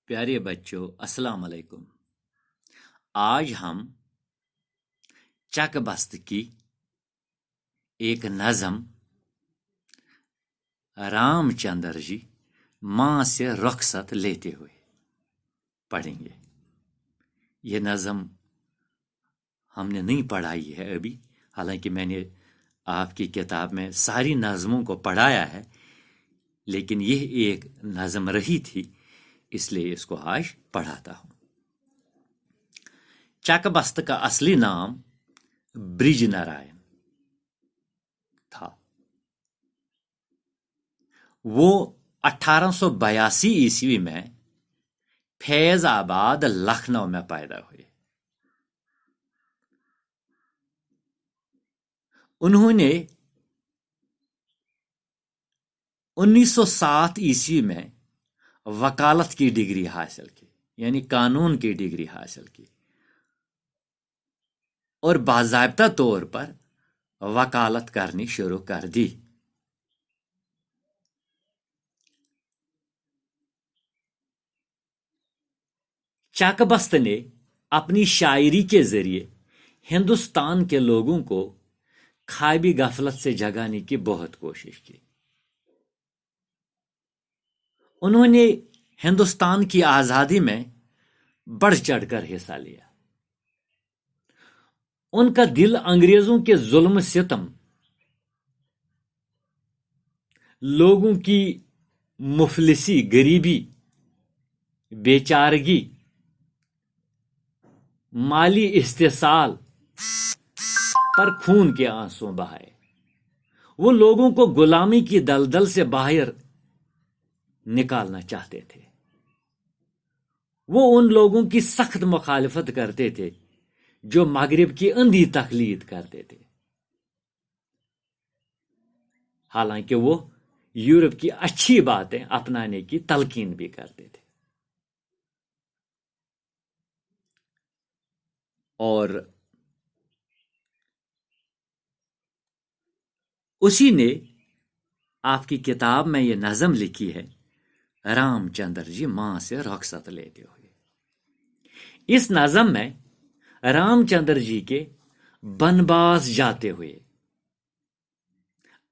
प्यारे बच्चों, अस्सलाम वालेकुम। आज हम चकबस्त की एक नज़म रामचंद्र जी माँ से रुखसत लेते हुए पढ़ेंगे। ये नज़म हमने नहीं पढ़ाई है अभी, हालांकि मैंने आपकी किताब में सारी नज़मों को पढ़ाया है, लेकिन यह एक नज़म रही थी, इसलिए इसको आज पढ़ाता हूं। चकबस्त का असली नाम ब्रिज नारायण था। वो 1882 ईस्वी में फैजाबाद लखनऊ में पैदा हुए। उन्होंने 1907 ईस्वी में वकालत की डिग्री हासिल की, यानी कानून की डिग्री हासिल की, और बाज़ाब्ता तौर पर वकालत करनी शुरू कर दी। चकबस्त ने अपनी शायरी के जरिए हिंदुस्तान के लोगों को ख्वाबी गफलत से जगाने की बहुत कोशिश की। उन्होंने हिंदुस्तान की आजादी में बढ़ चढ़कर हिस्सा लिया। उनका दिल अंग्रेजों के जुल्म सितम, लोगों की मुफलिसी, गरीबी, बेचारगी, माली इस्तेसाल पर खून के आंसू बहाए। वो लोगों को गुलामी की दलदल से बाहर निकालना चाहते थे। वो उन लोगों की सख्त मुखालिफत करते थे जो मगरिब की अंधी तकलीद करते थे, हालांकि वो यूरोप की अच्छी बातें अपनाने की तलकीन भी करते थे। और उसी ने आपकी किताब में ये नज़म लिखी है, रामचंद्र जी मां से रुखसत लेते हुए। इस नज़म में रामचंद्र जी के बनवास जाते हुए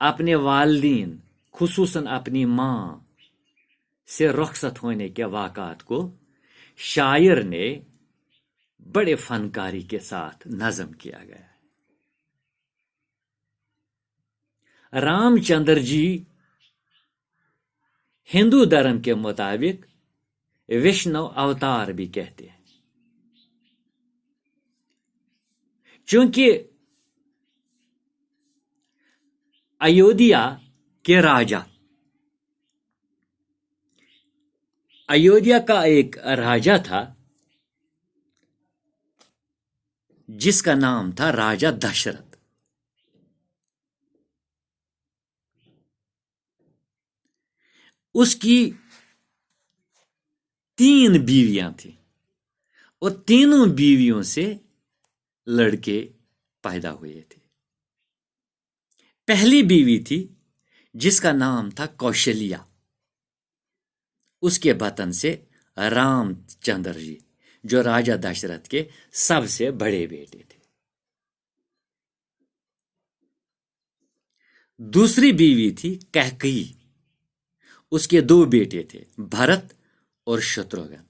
अपने वालिदैन, खुसूसन अपनी मां से रुखसत होने के वाक़ात को शायर ने बड़े फनकारी के साथ नज़म किया गया है। रामचंद्र जी हिंदू धर्म के मुताबिक विष्णु अवतार भी कहते हैं, क्योंकि अयोध्या का एक राजा था जिसका नाम था राजा दशरथ। उसकी 3 बीवियां थी और तीनों बीवियों से लड़के पैदा हुए थे। पहली बीवी थी जिसका नाम था कौशल्या। उसके बतन से रामचंद्र जी, जो राजा दशरथ के सबसे बड़े बेटे थे। दूसरी बीवी थी कैकेयी। उसके 2 बेटे थे, भरत और शत्रुघ्न।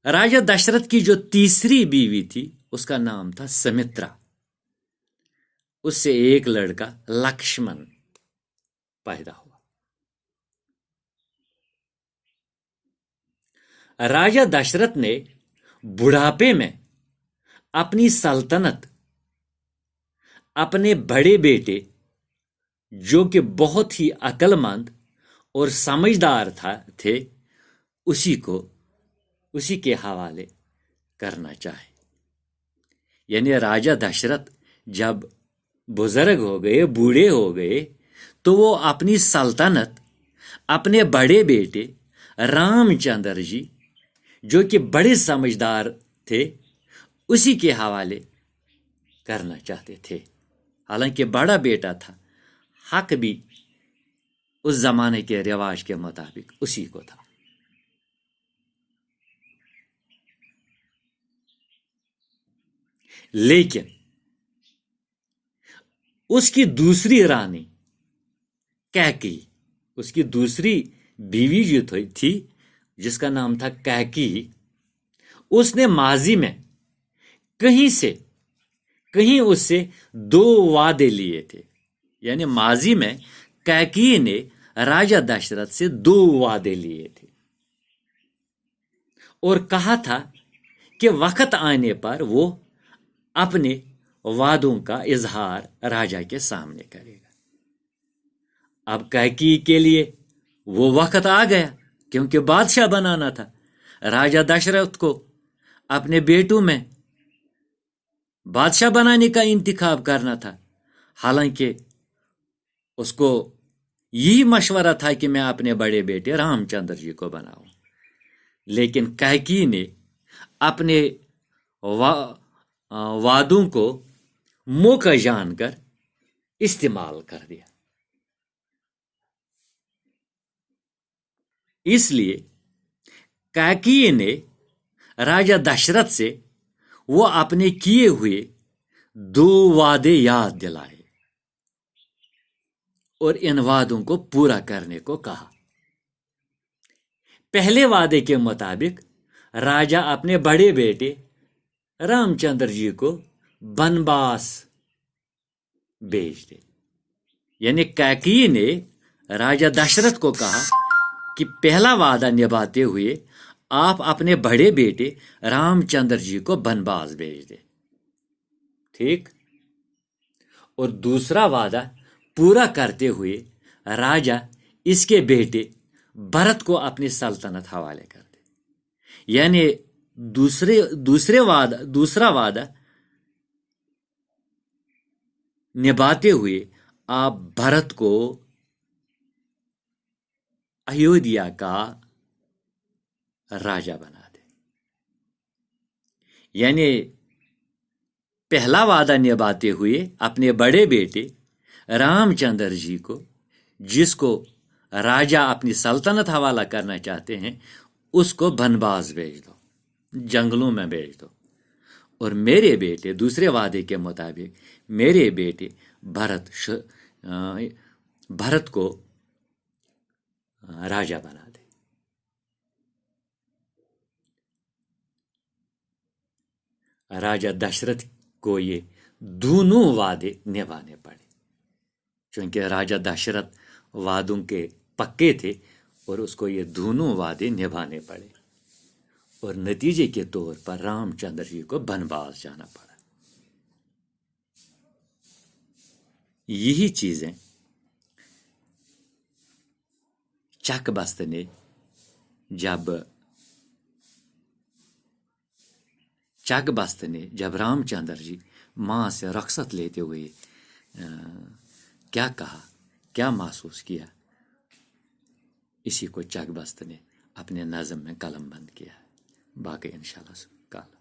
राजा दशरथ की जो तीसरी बीवी थी उसका नाम था सुमित्रा। उससे एक लड़का लक्ष्मण पैदा हुआ। राजा दशरथ ने बुढ़ापे में अपनी सल्तनत अपने बड़े बेटे, जो कि बहुत ही अक्लमंद और समझदार थे, उसी के हवाले करना चाहे। यानी राजा दशरथ जब बुजुर्ग हो गए, बूढ़े हो गए, तो वो अपनी सल्तनत अपने बड़े बेटे रामचंद्र जी, जो कि बड़े समझदार थे, उसी के हवाले करना चाहते थे। हालांकि बड़ा बेटा था, हक भी उस जमाने के रिवाज के मुताबिक उसी को था। लेकिन उसकी दूसरी रानी कैकी, उसकी दूसरी बीवी जो थी जिसका नाम था कैकी, उसने माजी में कहीं उससे 2 वादे लिए थे। यानी माजी में कैकी ने राजा दशरथ से 2 वादे लिए थे और कहा था कि वक्त आने पर वो अपने वादों का इजहार राजा के सामने करेगा। अब कैकी के लिए वो वक्त आ गया, क्योंकि बादशाह बनाना था। राजा दशरथ को अपने बेटों में बादशाह बनाने का इंतखाब करना था। हालांकि उसको यही मशवरा था कि मैं अपने बड़े बेटे रामचंद्र जी को बनाऊं, लेकिन कैकी ने अपने वादों को मौका जानकर इस्तेमाल कर दिया। इसलिए कैकी ने राजा दशरथ से वो अपने किए हुए 2 वादे याद दिलाए और इन वादों को पूरा करने को कहा। पहले वादे के मुताबिक राजा अपने बड़े बेटे रामचंद्र जी को बनवास भेज दे। यानी कैकेयी ने राजा दशरथ को कहा कि पहला वादा निभाते हुए आप अपने बड़े बेटे रामचंद्र जी को बनवास भेज दे, ठीक। और दूसरा वादा पूरा करते हुए राजा इसके बेटे भरत को अपनी सल्तनत हवाले कर दे। यानी दूसरा वादा निभाते हुए आप भरत को अयोध्या का राजा बना दे। यानी पहला वादा निभाते हुए अपने बड़े बेटे रामचंद्र जी को, जिसको राजा अपनी सल्तनत हवाला करना चाहते हैं, उसको बनवास भेज दो, जंगलों में भेज दो। और मेरे बेटे, दूसरे वादे के मुताबिक मेरे बेटे भरत को राजा बना दे। राजा दशरथ को ये दोनों वादे निभाने पड़े, क्योंकि राजा दशरथ वादों के पक्के थे और उसको ये दोनों वादे निभाने पड़े। और नतीजे के तौर पर रामचंद्र जी को बनवास जाना पड़ा। यही चीजें चकबस्त ने जब रामचंद्र जी मां से रख्सत लेते हुए क्या कहा, क्या महसूस किया, इसी को चकबस्त ने अपने नज़म में कलमबंद किया है। बाकी इंशाल्लाह कल।